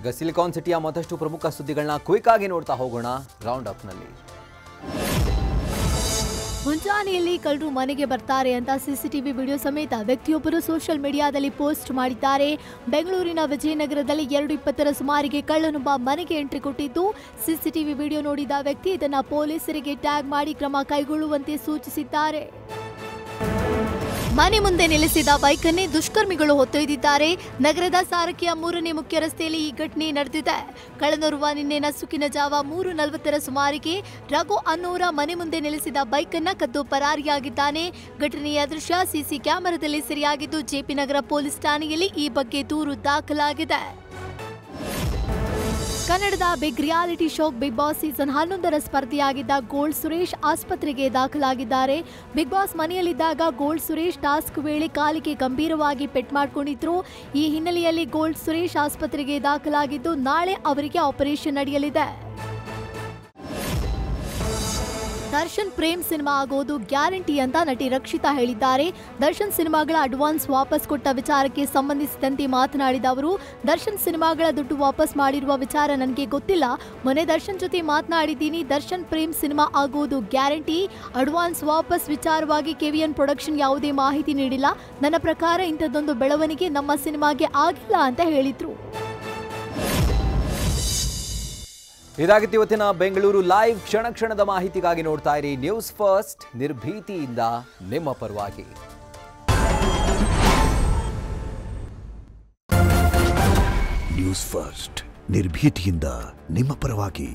ಈಗ ಸಿಲಿಕಾನ್ ಸಿಟಿಯ ಮತ್ತಷ್ಟು ಪ್ರಮುಖ ಸುದ್ದಿಗಳನ್ನ ಕ್ವಿಕ್ ಆಗಿ ನೋಡ್ತಾ ಹೋಗೋಣ ರೌಂಡ್ ಅಪ್ ನಲ್ಲಿ. ಮುಂಜಾನೆಯಲ್ಲಿ ಕಳ್ಳರು ಮನೆಗೆ ಬರ್ತಾರೆ ಅಂತ ಸಿಸಿಟಿವಿ ವಿಡಿಯೋ ಸಮೇತ ವ್ಯಕ್ತಿಯೊಬ್ಬರು ಸೋಷಿಯಲ್ ಮೀಡಿಯಾದಲ್ಲಿ ಪೋಸ್ಟ್ ಮಾಡಿದ್ದಾರೆ. ಬೆಂಗಳೂರಿನ ವಿಜಯನಗರದಲ್ಲಿ 2:20 ಸುಮಾರಿಗೆ ಕಳ್ಳನೊಬ್ಬ ಮನೆಗೆ ಎಂಟ್ರಿ ಕೊಟ್ಟಿದ್ದು, ಸಿಸಿಟಿವಿ ವಿಡಿಯೋ ನೋಡಿದ ವ್ಯಕ್ತಿ ಇದನ್ನ ಪೊಲೀಸರಿಗೆ ಟ್ಯಾಗ್ ಮಾಡಿ ಕ್ರಮ ಕೈಗೊಳ್ಳುವಂತೆ ಸೂಚಿಸಿದ್ದಾರೆ. ಮನೆ ಮುಂದೆ ನಿಲ್ಲಿಸಿದ ಬೈಕನ್ನೇ ದುಷ್ಕರ್ಮಿಗಳು ಹೊತ್ತೊಯ್ದಿದ್ದಾರೆ. ನಗರದ ಸಾರಕಿಯ 3ನೇ ಮುಖ್ಯ ರಸ್ತೆಯಲ್ಲಿ ಈ ಘಟನೆ ನಡೆದಿದೆ. ಕಳ್ಳನೋರ್ವ ನಿನ್ನೆ ನಸುಕಿನ ಜಾವ 3:40 ಸುಮಾರಿಗೆ ರಘು ಅನ್ನೋರ ಮನೆ ಮುಂದೆ ನಿಲ್ಲಿಸಿದ ಬೈಕನ್ನ ಕದ್ದು ಪರಾರಿಯಾಗಿದ್ದಾನೆ. ಘಟನೆಯ ದೃಶ್ಯ ಸಿಸಿ ಕ್ಯಾಮೆರಾದಲ್ಲಿ ಸೆರೆಯಾಗಿದ್ದು, ಜೆಪಿ ನಗರ ಪೊಲೀಸ್ ಠಾಣೆಯಲ್ಲಿ ಈ ಬಗ್ಗೆ ದೂರು ದಾಖಲಾಗಿದೆ. ಕನ್ನಡದ big reality show Bigg Boss season 11ರ ಸ್ಪರ್ಧಿಯಾಗಿದ್ದ ಗೋಲ್ಡ್ ಸುರೇಶ್ ಆಸ್ಪತ್ರೆಗೆ ದಾಖಲಾಗಿದ್ದಾರೆ. ಬಿಗ್ ಬಾಸ್ ಮನೆಯಲ್ಲಿದ್ದಾಗ ಗೋಲ್ಡ್ ಸುರೇಶ್ ಟಾಸ್ಕ್ ವೇಳೆ ಕಾಲಿಗೆ ಗಂಭೀರವಾಗಿ ಪೆಟ್ಟು ಮಾಡಿಕೊಂಡಿದ್ರು. ಈ ಹಿನ್ನೆಲೆಯಲ್ಲಿ ಗೋಲ್ಡ್ ಸುರೇಶ್ ಆಸ್ಪತ್ರೆಗೆ ದಾಖಲಾಗಿದ್ದು, ನಾಳೆ ಅವರಿಗೆ ಆಪರೇಷನ್ ನಡೆಯಲಿದೆ. ದರ್ಶನ್ ಪ್ರೇಮ್ ಸಿನಿಮಾ ಆಗೋದು ಗ್ಯಾರಂಟಿ ಅಂತ ನಟಿ ರಕ್ಷಿತಾ ಹೇಳಿದ್ದಾರೆ. ದರ್ಶನ್ ಸಿನಿಮಾಗಳ ಅಡ್ವಾನ್ಸ್ ವಾಪಸ್ ಕೊಟ್ಟ ವಿಚಾರಕ್ಕೆ ಸಂಬಂಧಿಸಿದಂತೆ ಮಾತನಾಡಿದ ಅವರು, ದರ್ಶನ್ ಸಿನಿಮಾಗಳ ದುಡ್ಡು ವಾಪಸ್ ಮಾಡಿರುವ ವಿಚಾರ ನನಗೆ ಗೊತ್ತಿಲ್ಲ. ಮೊನ್ನೆ ದರ್ಶನ್ ಜೊತೆ ಮಾತನಾಡಿದ್ದೀನಿ. ದರ್ಶನ್ ಪ್ರೇಮ್ ಸಿನಿಮಾ ಆಗೋದು ಗ್ಯಾರಂಟಿ. ಅಡ್ವಾನ್ಸ್ ವಾಪಸ್ ವಿಚಾರವಾಗಿ ಕೆವಿಎನ್ ಪ್ರೊಡಕ್ಷನ್ ಯಾವುದೇ ಮಾಹಿತಿ ನೀಡಿಲ್ಲ. ನನ್ನ ಪ್ರಕಾರ ಇಂಥದ್ದೊಂದು ಬೆಳವಣಿಗೆ ನಮ್ಮ ಸಿನಿಮಾಗೆ ಆಗಿಲ್ಲ ಅಂತ ಹೇಳಿದ್ರು. ಇದಾಗಿತ್ತು ಇವತ್ತಿನ ಬೆಂಗಳೂರು ಲೈವ್. ಕ್ಷಣ ಕ್ಷಣದ ಮಾಹಿತಿಗಾಗಿ ನೋಡ್ತಾ ಇರಿ ನ್ಯೂಸ್ ಫಸ್ಟ್, ನಿರ್ಭೀತಿಯಿಂದ ನಿಮ್ಮ ಪರವಾಗಿ. ನ್ಯೂಸ್ ಫಸ್ಟ್, ನಿರ್ಭೀತಿಯಿಂದ ನಿಮ್ಮ ಪರವಾಗಿ.